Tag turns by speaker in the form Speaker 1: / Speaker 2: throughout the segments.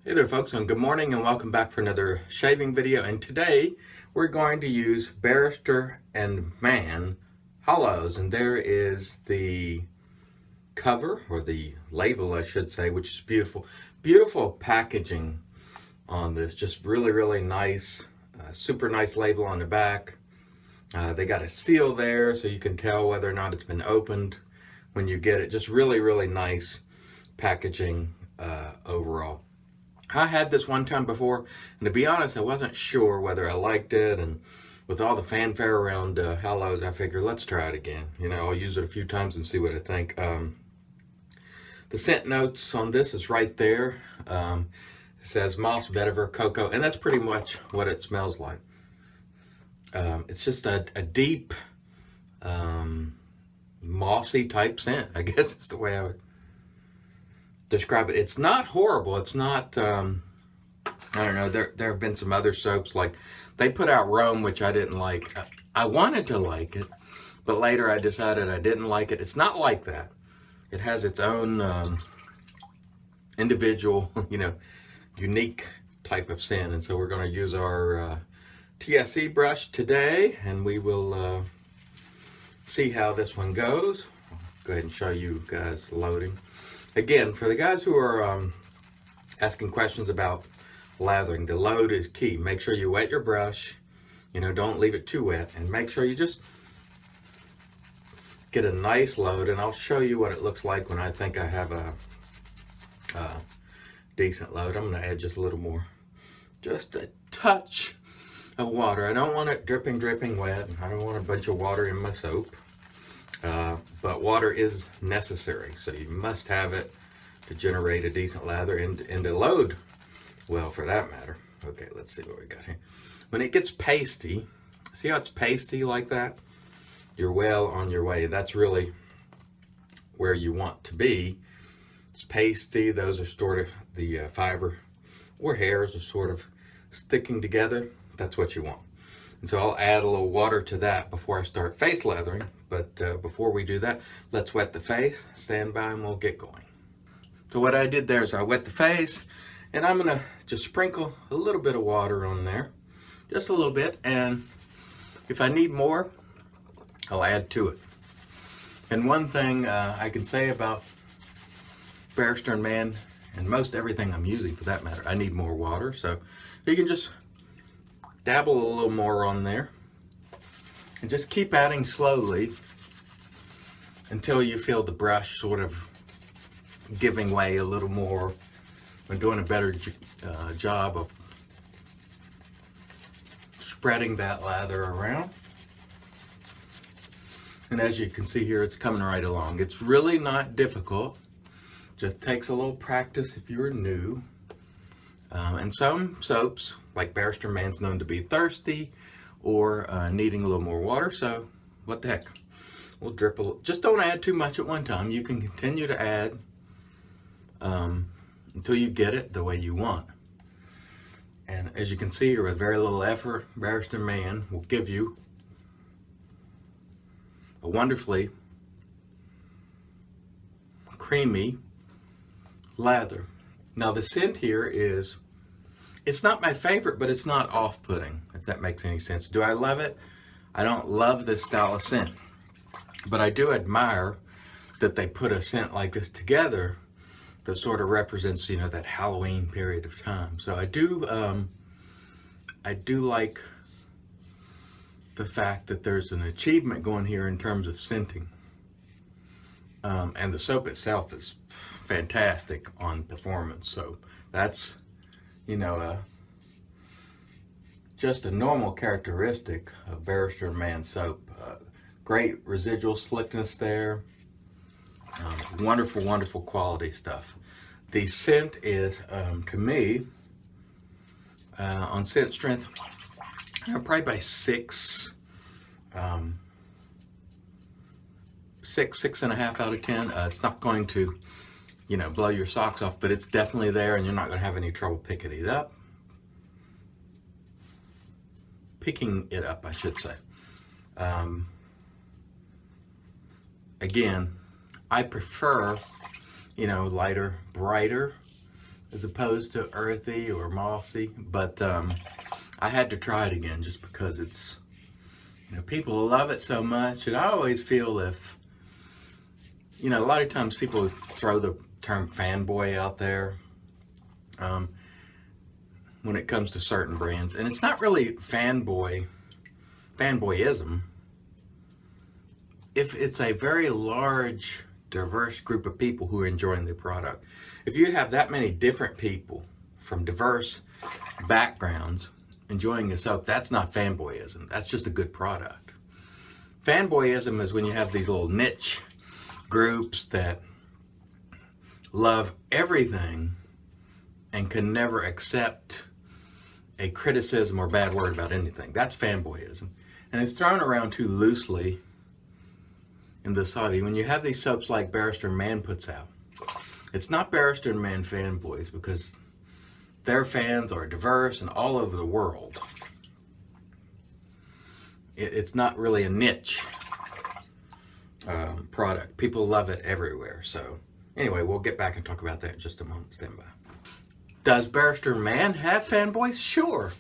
Speaker 1: Hey there folks, and good morning and welcome back for another shaving video. And today we're going to use Barrister and Man Hallows, and there is the cover, or the label I should say, which is beautiful. Beautiful packaging on this, just really nice, super nice label on the back. They got a seal there so you can tell whether or not it's been opened when you get it. Just really nice packaging overall. I had this one time before, and to be honest, I wasn't sure whether I liked it, and with all the fanfare around Hallows, I figured, let's try it again. I'll use it a few times and see what I think. The scent notes on this is right there. It says moss, vetiver, cocoa, and that's pretty much what it smells like. It's just a deep, mossy type scent, I guess is the way I would describe it. It's not horrible. It's not, I don't know, there have been some other soaps, like they put out Rome, which I didn't like. I wanted to like it, but later I decided I didn't like it. It's not like that. It has its own individual, unique type of scent. And so we're going to use our TSE brush today, and we will see how this one goes. I'll go ahead and show you guys loading. Again, for the guys who are asking questions about lathering, the load is key. Make sure you wet your brush. Don't leave it too wet, and make sure you just get a nice load, and I'll show you what it looks like when I think I have a decent load. I'm going to add just a little more, just a touch of water. I don't want it dripping wet. I don't want a bunch of water in my soap. But water is necessary, so you must have it to generate a decent lather and to load well, for that matter. Okay, let's see what we got here. When it gets pasty, see how it's pasty like that? You're well on your way. That's really where you want to be. It's pasty. Those are sort of the fiber or hairs are sort of sticking together. That's what you want. And so I'll add a little water to that before I start face lathering. But before we do that, let's wet the face. Stand by and we'll get going. So what I did there is I wet the face, and I'm gonna just sprinkle a little bit of water on there. Just a little bit, and if I need more, I'll add to it. And one thing I can say about Barrister and Man, and most everything I'm using for that matter, I need more water. So you can just dabble a little more on there and just keep adding slowly until you feel the brush sort of giving way a little more and doing a better job of spreading that lather around. And as you can see here, it's coming right along. It's really not difficult. Just takes a little practice if you're new. And some soaps, like Barrister Man's, known to be thirsty or needing a little more water, so what the heck. We'll drip a little. Just don't add too much at one time. You can continue to add until you get it the way you want. And as you can see here, with very little effort, Barrister Man will give you a wonderfully creamy lather. Now the scent here is, it's not my favorite, but it's not off-putting, if that makes any sense. Do I love it? I don't love this style of scent, but I do admire that they put a scent like this together that sort of represents, that Halloween period of time. So I do like the fact that there's an achievement going here in terms of scenting. And the soap itself is fantastic on performance. So that's, just a normal characteristic of Barrister Man soap. Great residual slickness there. Wonderful quality stuff. The scent is, to me, on scent strength, probably by 6, 6.5 out of 10. It's not going to, blow your socks off, but it's definitely there, and you're not going to have any trouble picking it up. I should say. Again, I prefer, lighter, brighter as opposed to earthy or mossy, but I had to try it again just because it's, people love it so much. And I always feel if, a lot of times people throw the term fanboy out there when it comes to certain brands, and it's not really fanboyism. If it's a very large, diverse group of people who are enjoying the product, if you have that many different people from diverse backgrounds enjoying a soap, that's not fanboyism. That's just a good product. Fanboyism is when you have these little niche groups that love everything and can never accept a criticism or bad word about anything. That's fanboyism. And it's thrown around too loosely in this hobby. When you have these soaps like Barrister and Man puts out, it's not Barrister and Man fanboys, because their fans are diverse and all over the world. It's not really a niche product. People love it everywhere. So anyway, we'll get back and talk about that in just a moment. Stand by. Does Barrister and Man have fanboys? Sure.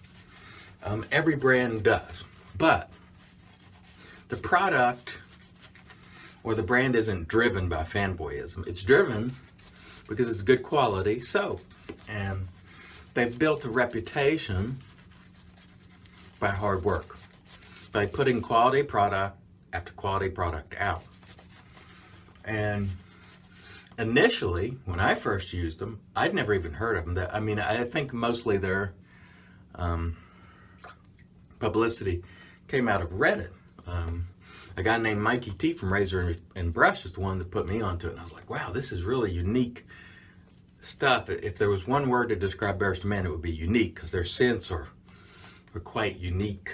Speaker 1: Every brand does. But the product or the brand isn't driven by fanboyism. It's driven because it's good quality soap. And they've built a reputation by hard work, by putting quality product after quality product out. And initially, when I first used them, I'd never even heard of them. I think mostly their publicity came out of Reddit. A guy named Mikey T from Razor and Brush is the one that put me onto it. And I was like, wow, this is really unique stuff. If there was one word to describe Barrister Man, it would be unique, because their scents are quite unique.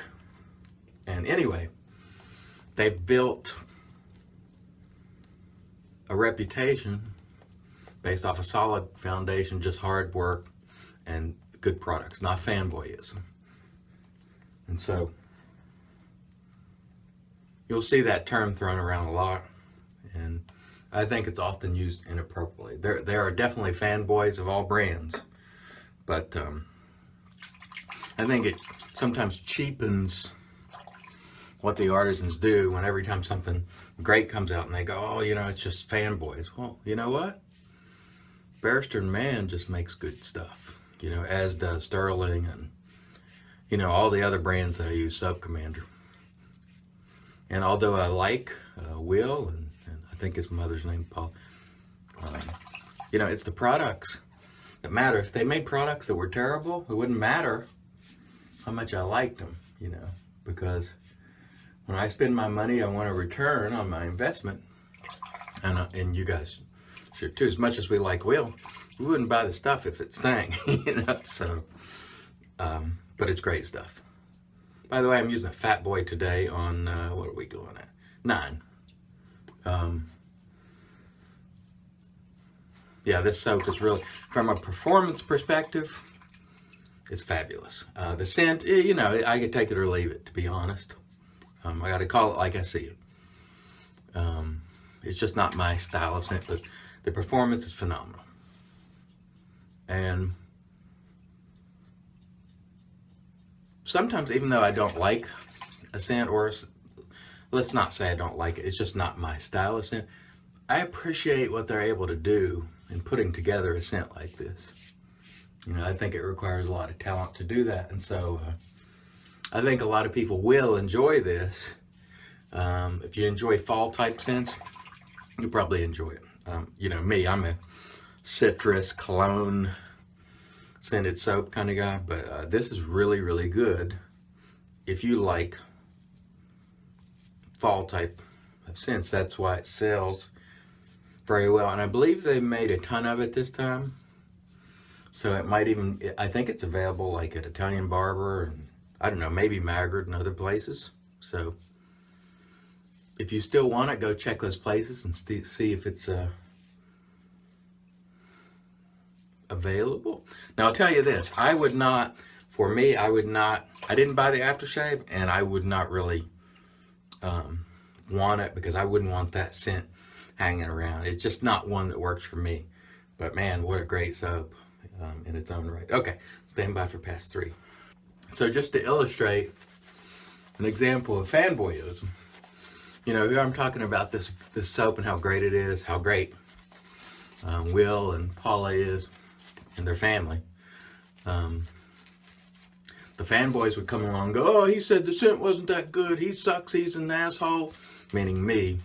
Speaker 1: And anyway, they've built a reputation based off a solid foundation, just hard work and good products, not fanboyism. And so you'll see that term thrown around a lot, and I think it's often used inappropriately. There are definitely fanboys of all brands, but I think it sometimes cheapens what the artisans do when every time something great comes out and they go, oh, it's just fanboys. Well, you know what? Barrister and Man just makes good stuff, as does Sterling and, all the other brands that I use, Sub Commander. And although I like Will, and I think his mother's name, Paul, it's the products that matter. If they made products that were terrible, it wouldn't matter how much I liked them, because when I spend my money, I want a return on my investment. And you guys should too. As much as we like Will, we wouldn't buy the stuff if it stank, so, but it's great stuff. By the way, I'm using a Fat Boy today on, what are we going at? 9. Yeah, this soap is really, from a performance perspective, it's fabulous. The scent, I could take it or leave it, to be honest. I got to call it like I see it. It's just not my style of scent, but the performance is phenomenal. And sometimes, even though I don't like a scent, or let's not say I don't like it, it's just not my style of scent, I appreciate what they're able to do in putting together a scent like this. I think it requires a lot of talent to do that, and so I think a lot of people will enjoy this. If you enjoy fall type scents, you'll probably enjoy it. Me, I'm a citrus, cologne, scented soap kind of guy, but this is really, really good if you like fall type of scents. That's why it sells very well, and I believe they made a ton of it this time. So it might even, I think it's available like at Italian Barber and I don't know, maybe Maggard and other places. So if you still want it, go check those places and see if it's available. Now I'll tell you this, I didn't buy the aftershave, and I would not really want it, because I wouldn't want that scent hanging around. It's just not one that works for me. But man, what a great soap. in its own right. Okay, stand by for past 3. So just to illustrate an example of fanboyism, here I'm talking about this soap and how great it is, how great Will and Paula is and their family. The fanboys would come along and go, oh, he said the scent wasn't that good. He sucks. He's an asshole. Meaning me.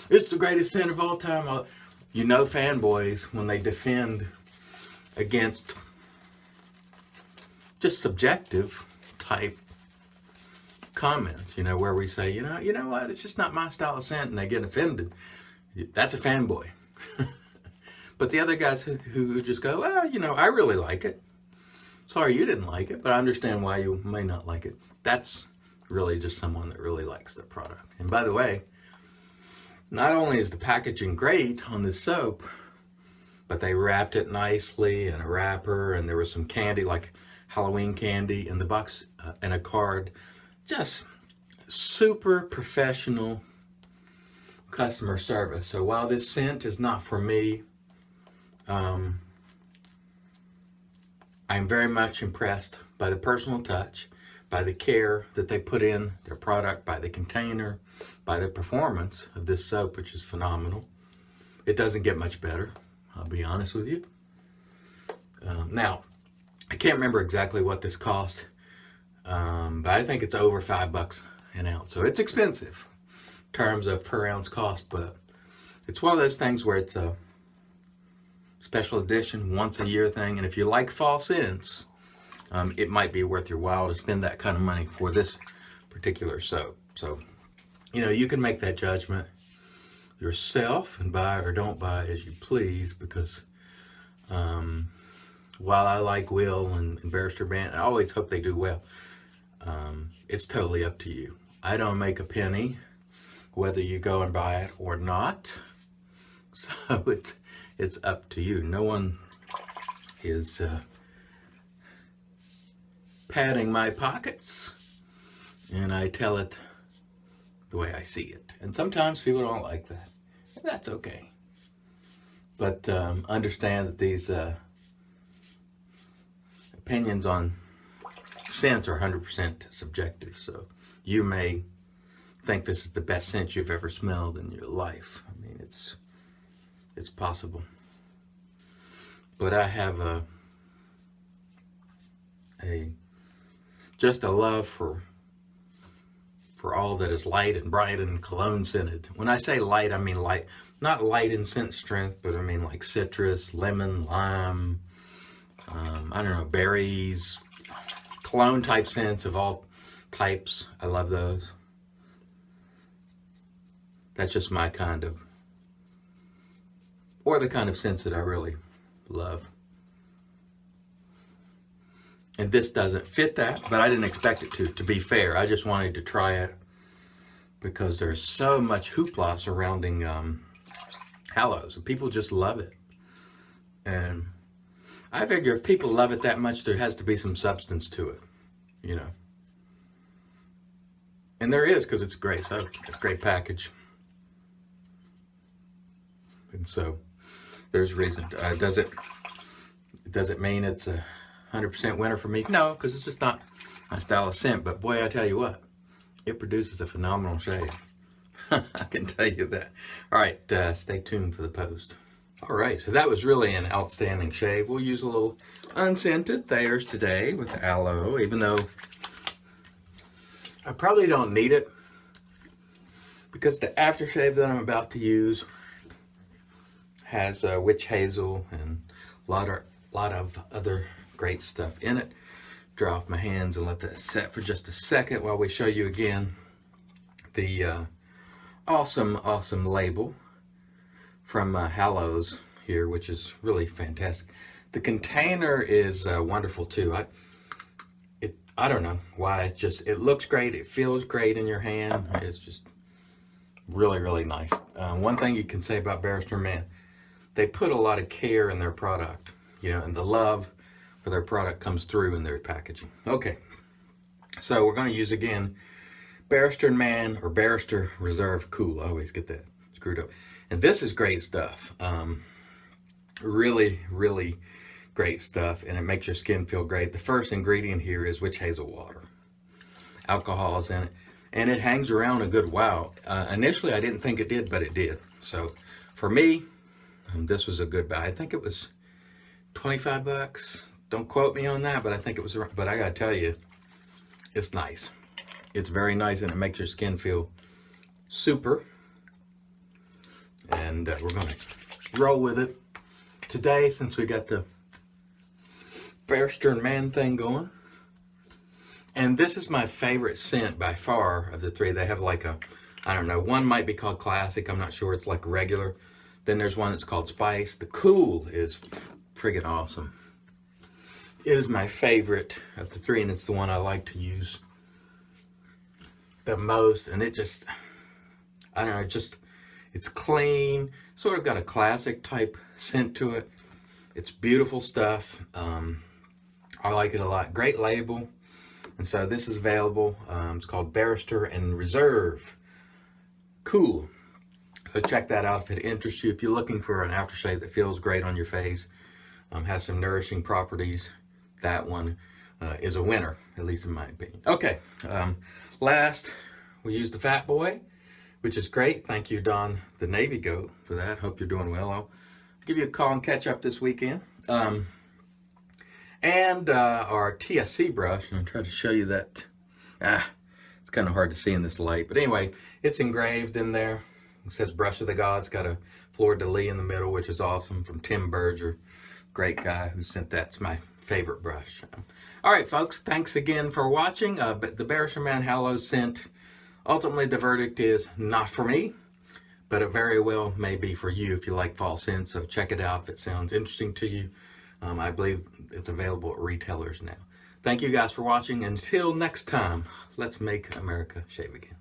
Speaker 1: It's the greatest scent of all time. Fanboys, when they defend against just subjective type comments, where we say, you know what, it's just not my style of scent, and they get offended. That's a fanboy. But the other guys who just go, well, I really like it. Sorry you didn't like it, but I understand why you may not like it. That's really just someone that really likes their product. And by the way, not only is the packaging great on this soap, but they wrapped it nicely in a wrapper, and there was some candy, like Halloween candy in the box, and a card. Just super professional customer service. So while this scent is not for me, I'm very much impressed by the personal touch, by the care that they put in their product, by the container, by the performance of this soap, which is phenomenal. It doesn't get much better, I'll be honest with you. Now, I can't remember exactly what this cost, but I think it's over $5 an ounce. So it's expensive in terms of per ounce cost, but it's one of those things where it's a special edition, once a year thing. And if you like fall scents, it might be worth your while to spend that kind of money for this particular soap. So, you can make that judgment yourself and buy or don't buy as you please, because while I like Will and Barrister Band, I always hope they do well. It's totally up to you. I don't make a penny whether you go and buy it or not. So it's up to you. No one is padding my pockets, and I tell it the way I see it. And sometimes people don't like that. And that's okay. But understand that these opinions on scents are 100% subjective. So you may think this is the best scent you've ever smelled in your life. I mean, it's possible. But I have just a love for all that is light and bright and cologne scented. When I say light, I mean light, not light in scent strength, but I mean like citrus, lemon, lime, I don't know, berries, cologne type scents of all types. I love those. That's just my kind of, or the kind of scents that I really love. And this doesn't fit that, but I didn't expect it to be fair. I just wanted to try it because there's so much hoopla surrounding Hallows, and people just love it. And I figure if people love it that much, there has to be some substance to it, And there is, because it's a great soap. It's a great package. And so there's reason. Does it mean it's a 100% winner for me? No, because it's just not my style of scent. But boy, I tell you what, it produces a phenomenal shade. I can tell you that. All right, stay tuned for the post. All right, so that was really an outstanding shave. We'll use a little unscented Thayer's today with aloe, even though I probably don't need it, because the aftershave that I'm about to use has witch hazel and a lot of other great stuff in it. Dry off my hands and let that set for just a second while we show you again the awesome label from Hallows here, which is really fantastic. The container is wonderful too. I don't know why, it looks great, it feels great in your hand. It's just really nice. One thing you can say about Barrister Man, they put a lot of care in their product, and the love for their product comes through in their packaging. Okay, so we're going to use again Barrister Man or Barrister Reserve Cool. I always get that screwed up. And this is great stuff. Really great stuff, and it makes your skin feel great. The first ingredient here is witch hazel water. Alcohol is in it, and it hangs around a good while. Initially, I didn't think it did, but it did. So for me, this was a good buy. I think it was 25 bucks. Don't quote me on that, but I think it was, but I gotta tell you, it's nice. It's very nice, and it makes your skin feel super. And we're gonna roll with it today, since we got the Barrister and Man thing going. And this is my favorite scent by far of the three. They have like a, I don't know, one might be called Classic. I'm not sure. It's like regular. Then there's one that's called Spice. The Cool is friggin' awesome. It is my favorite of the three, and it's the one I like to use the most. And it just, I don't know, it's clean, sort of got a classic type scent to it. It's beautiful stuff. I like it a lot. Great label. And so this is available. It's called Barrister and Reserve Cool. So check that out if it interests you. If you're looking for an aftershave that feels great on your face, has some nourishing properties, that one is a winner, at least in my opinion. Okay, last, we used the Fat Boy, which is great. Thank you, Don, the Navy Goat, for that. Hope you're doing well. I'll give you a call and catch up this weekend. And our TSC brush, and I'll try to show you that. It's kind of hard to see in this light, but anyway, it's engraved in there. It says Brush of the Gods, got a fleur-de-lis in the middle, which is awesome, from Tim Berger. Great guy who sent that. It's my favorite brush. All right, folks, thanks again for watching. But the Barrister Man Hallows scent, ultimately the verdict is not for me, but it very well may be for you if you like fall scents. So check it out if it sounds interesting to you. I believe it's available at retailers now. Thank you guys for watching. Until next time, let's make America shave again.